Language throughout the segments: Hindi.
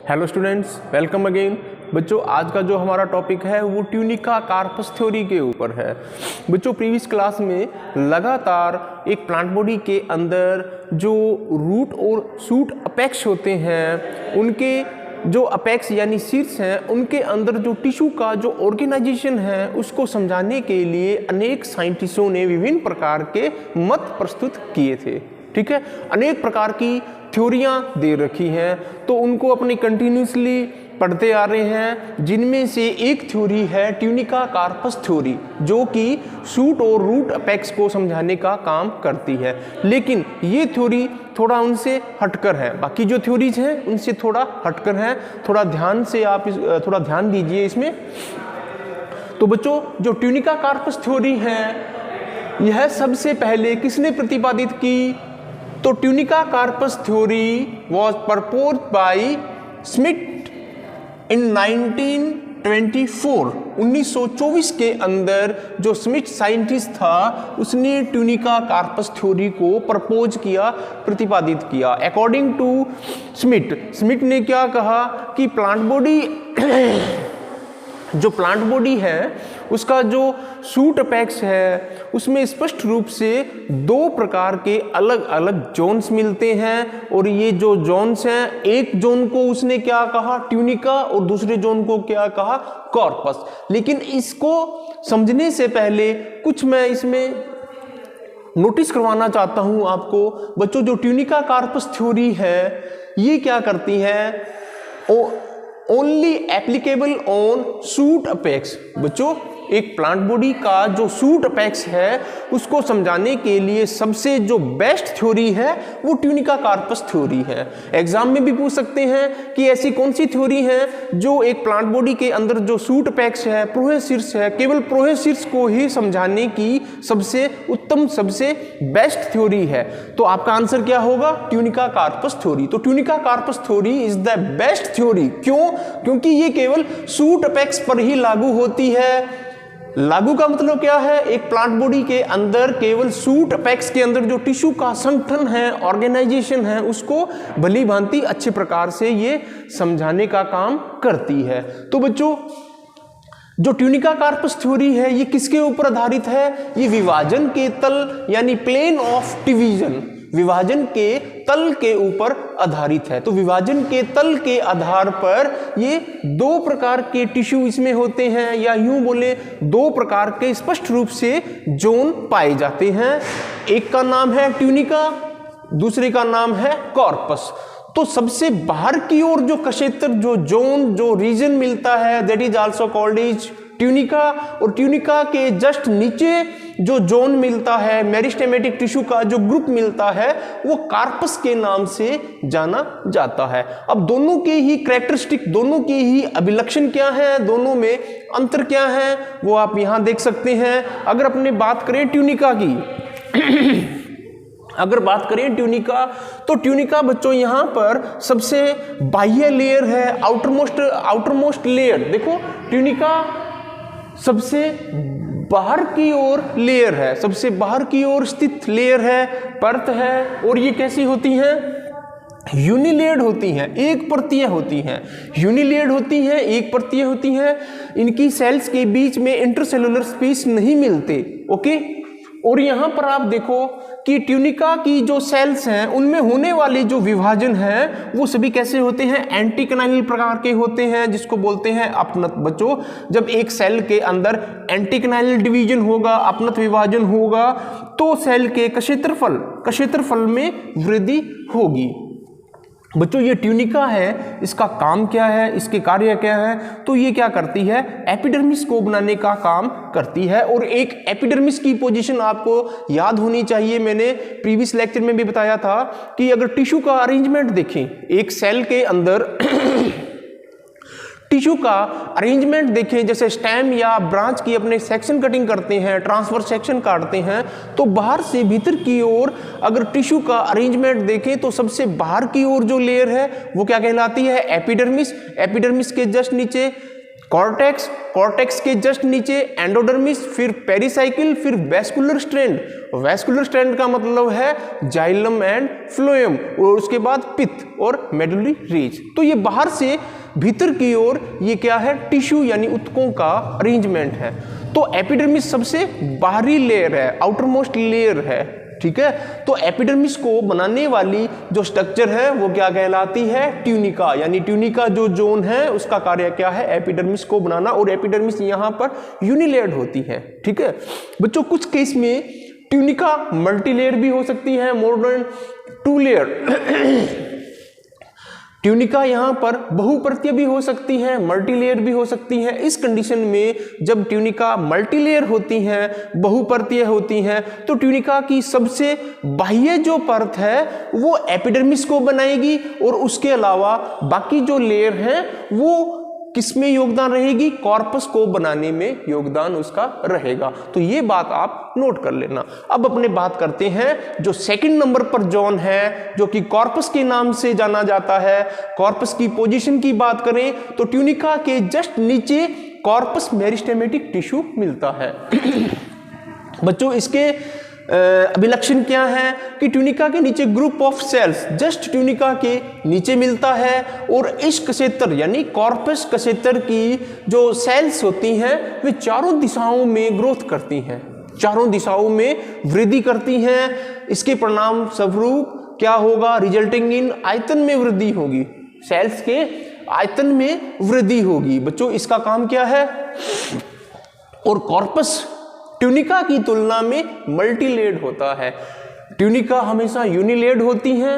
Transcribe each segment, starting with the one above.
Hello students, welcome again. बच्चों, आज का जो हमारा टॉपिक है वो ट्यूनिका कार्पस थ्योरी के ऊपर है। बच्चों, प्रीवियस क्लास में लगातार एक प्लांट बॉडी के अंदर जो रूट और शूट अपेक्स होते हैं, उनके जो अपेक्स यानी शीर्ष हैं, उनके अंदर जो टिश्यू का जो ऑर्गेनाइजेशन है उसको समझाने के लिए अनेक साइंटिस्टों ने विभिन्न प्रकार के मत प्रस्तुत किए थे। ठीक है, अनेक प्रकार की थ्योरियां दे रखी हैं, तो उनको अपनी कंटिन्यूसली पढ़ते आ रहे हैं, जिनमें से एक थ्योरी है ट्यूनिका कार्पस थ्योरी, जो कि शूट और रूट अपेक्स को समझाने का काम करती है। लेकिन ये थ्योरी थोड़ा उनसे हटकर है, बाकी जो थ्योरीज हैं उनसे थोड़ा हटकर है। थोड़ा ध्यान से आप थोड़ा ध्यान दीजिए इसमें। तो बच्चों, जो ट्यूनिका कार्पस थ्योरी है, यह सबसे पहले किसने प्रतिपादित की? तो tunica corpus theory was proposed by Smith in 1924 के अंदर जो स्मिथ साइंटिस्ट था, उसने ट्यूनिका कार्पस थ्योरी को प्रपोज किया, प्रतिपादित किया। अकॉर्डिंग टू स्मिथ ने क्या कहा कि प्लांट बॉडी जो प्लांट बॉडी है उसका जो शूट अपेक्स है उसमें स्पष्ट रूप से दो प्रकार के अलग अलग जोन्स मिलते हैं, और ये जो जोन्स हैं, एक जोन को उसने क्या कहा? ट्यूनिका, और दूसरे जोन को क्या कहा? कॉर्पस। लेकिन इसको समझने से पहले कुछ मैं इसमें नोटिस करवाना चाहता हूं आपको। बच्चों, जो ट्यूनिका कार्पस थ्योरी है ये क्या करती है? Only applicable on shoot apex. बच्चों, एक प्लांट बॉडी का जो शूट अपेक्स है उसको समझाने के लिए सबसे जो बेस्ट थ्योरी है वो ट्यूनिका कार्पस थ्योरी है। एग्जाम में भी पूछ सकते हैं कि ऐसी कौन सी थ्योरी है जो एक प्लांट बॉडी के अंदर जो शूट अपेक्स है, प्रोहेसिस है, केवल प्रोहेसिस को ही समझाने की सबसे उत्तम, सबसे बेस्ट थ्योरी है। तो आपका आंसर क्या होगा? Tunica corpus theory. तो tunica corpus theory is the best theory. क्यों? क्योंकि ये केवल शूट अपेक्स पर ही लागू होती है। लागू का मतलब क्या है? एक प्लांट बॉडी के अंदर केवल शूट अपेक्स के अंदर जो टिश्यू का संगठन है, ऑर्गेनाइजेशन है, उसको भली भांति अच्छे प्रकार से ये समझाने का काम करती है। तो बच्चों, जो ट्यूनिका कार्पस थ्योरी है ये किसके ऊपर आधारित है? ये विभाजन के तल यानी प्लेन ऑफ डिवीजन, विभाजन के तल के ऊपर आधारित है। तो विभाजन के तल के आधार पर ये दो प्रकार के टिश्यू इसमें होते हैं, या यूं बोले दो प्रकार के स्पष्ट रूप से जोन पाए जाते हैं। एक का नाम है ट्यूनिका, दूसरे का नाम है कॉर्पस। तो सबसे बाहर की ओर जो क्षेत्र, जो जोन, जो रीजन मिलता है, that is also called is tunica, और ट्यूनिका के जस्ट नीचे जो जोन मिलता है, मेरिस्टेमेटिक टिश्यू का जो ग्रुप मिलता है, वो कार्पस के नाम से जाना जाता है। अब दोनों के ही कैरेक्टरिस्टिक, दोनों के ही अभिलक्षण क्या है, दोनों में अंतर क्या है, वो आप यहां देख सकते हैं। अगर अपने बात करें ट्यूनिका की अगर बात करें ट्यूनिका, तो ट्यूनिका बच्चों यहां पर सबसे बाह्य लेयर है, आउटरमोस्ट लेयर। देखो, ट्यूनिका सबसे बाहर की ओर लेयर है, सबसे बाहर की ओर स्थित लेयर है, परत है, और ये कैसी होती हैं? यूनिलेयर्ड होती हैं, एक परतीय होती हैं। यूनिलेयर्ड होती हैं, एक परतीय होती हैं। इनकी सेल्स के बीच में इंटरसेलुलर स्पेस नहीं मिलते। ओके, और यहां पर आप देखो कि ट्यूनिका की जो सेल्स हैं उनमें होने वाले जो विभाजन है वो सभी कैसे होते हैं? एंटीकनाइनल प्रकार के होते हैं, जिसको बोलते हैं अपनत। बच्चों, जब एक सेल के अंदर एंटीकनाइनल डिवीजन होगा, अपनत विभाजन होगा, तो सेल के क्षेत्रफल में वृद्धि होगी। बच्चों, ये ट्यूनिका है, इसका काम क्या है, इसके कार्य क्या है? तो ये क्या करती है? एपिडर्मिस को बनाने का काम करती है। और एक एपिडर्मिस की पोजीशन आपको याद होनी चाहिए। मैंने प्रीवियस लेक्चर में भी बताया था कि अगर टिश्यू का अरेंजमेंट देखें, एक सेल के अंदर टिश्यू का अरेंजमेंट देखें, जैसे स्टेम या ब्रांच की अपने सेक्शन कटिंग करते हैं, ट्रांसवर्स सेक्शन काटते हैं, तो बाहर से भीतर की ओर अगर टिश्यू का अरेंजमेंट देखें तो सबसे बाहर की ओर जो लेयर है वो क्या कहलाती है? एपिडर्मिस। एपिडर्मिस के जस्ट नीचे कॉर्टेक्स, कॉर्टेक्स के जस्ट नीचे एंडोडर्मिस, फिर पेरिसाइकिल, फिर वैस्कुलर स्ट्रैंड। वैस्कुलर स्ट्रैंड का मतलब है जाइलम एंड फ्लोएम, और उसके बाद पित्त और मेडुलरी रीज। तो ये बाहर से भीतर की ओर ये क्या है, टिश्यू यानी ऊतकों का अरेंजमेंट है। तो एपिडर्मिस सबसे बाहरी लेयर है, आउटर मोस्ट लेयर है, ठीक है। तो एपिडर्मिस को बनाने वाली जो स्ट्रक्चर है वो क्या कहलाती है, ट्यूनिका, यानी ट्यूनिका जो जोन है उसका कार्य क्या है, एपिडर्मिस को बनाना। और एपिडर्मिस यहां पर यूनिलेयर्ड होती है, ठीक है बच्चों। कुछ केस में ट्यूनिका मल्टीलेयर भी हो सकती है, मोर देन 2 लेयर। ट्यूनिका यहाँ पर बहुपर्तीय भी हो सकती है, मल्टीलेयर भी हो सकती है। इस कंडीशन में जब ट्यूनिका मल्टीलेयर होती हैं, बहुपर्तीय होती हैं, तो ट्यूनिका की सबसे बाह्य जो परत है वो एपिडर्मिस को बनाएगी, और उसके अलावा बाकी जो लेयर हैं वो किसमें योगदान रहेगी, कॉर्पस को बनाने में योगदान उसका रहेगा। तो ये बात आप नोट कर लेना। अब अपने बात करते हैं जो सेकंड नंबर पर जोन है, जो कि कॉर्पस के नाम से जाना जाता है। कॉर्पस की पोजीशन की बात करें तो ट्यूनिका के जस्ट नीचे कॉर्पस मेरिस्टेमेटिक टिश्यू मिलता है। बच्चों इसके अभिलक्षण क्या है कि ट्यूनिका के नीचे group of cells just tunica के नीचे मिलता है, और इस कशेतर यानी कॉर्पस कशेतर की जो सेल्स होती हैं वे चारों दिशाओं में ग्रोथ करती हैं, चारों दिशाओं में वृद्धि करती हैं। इसके परिणाम स्वरूप क्या होगा, रिजल्टिंग इन आयतन में वृद्धि होगी, सेल्स के आयतन में वृद्धि होगी। बच्चों इसका काम क्या है, और कॉर्पस ट्यूनिका की तुलना में मल्टीलेयर्ड होता है। ट्यूनिका हमेशा यूनिलेयर्ड होती हैं,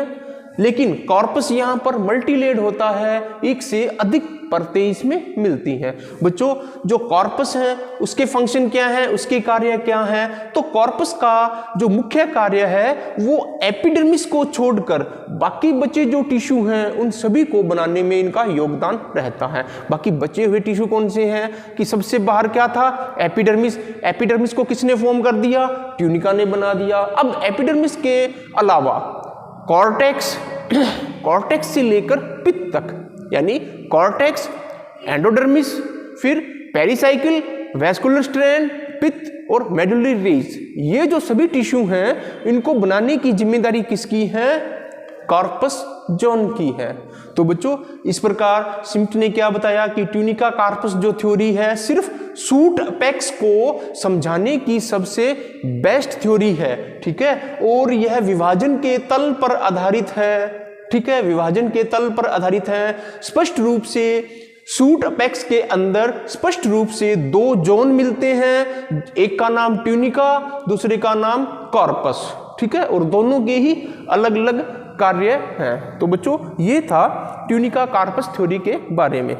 लेकिन कॉर्पस यहां पर मल्टीलेयर्ड होता है, एक से अधिक परतें इसमें मिलती हैं। बच्चों जो कॉर्पस है उसके फंक्शन क्या है, उसके कार्य क्या है, तो कॉर्पस का जो मुख्य कार्य है वो एपिडर्मिस को छोड़कर बाकी बचे जो टिश्यू हैं उन सभी को बनाने में इनका योगदान रहता है। बाकी बचे हुए टिश्यू कौन से हैं कि सबसे बाहर क्या था, एपिडर्मिस। एपिडर्मिस को किसने फॉर्म कर दिया, ट्यूनिका ने बना दिया। अब एपिडर्मिस के अलावा कॉर्टेक्स, कॉर्टेक्स से लेकर पित्त तक, यानी कॉर्टेक्स, एंडोडर्मिस, फिर पेरिसाइकिल, वैस्कुलर स्ट्रैंड, पित्त और मेडुलरी रीज, ये जो सभी टिश्यू हैं इनको बनाने की जिम्मेदारी किसकी है, कॉर्पस जोन की है। तो बच्चों इस प्रकार सिम्प्ट ने क्या बताया कि ट्यूनिका कार्पस जो थ्योरी है सिर्फ सूट अपेक्स को समझाने की सबसे बेस्ट थ्योरी है, ठीक है, और यह विभाजन के तल पर आधारित है, ठीक है, विभाजन के तल पर आधारित है। स्पष्ट रूप से सूट अपेक्स के अंदर स्पष्ट रूप से 2 जोन मिलते हैं, एक का नाम ट्यूनिका, दूसरे का नाम कॉर्पस, ठीक है, और दोनों के ही अलग अलग कार्य हैं। तो बच्चों ये था ट्यूनिका कार्पस थ्योरी के बारे में।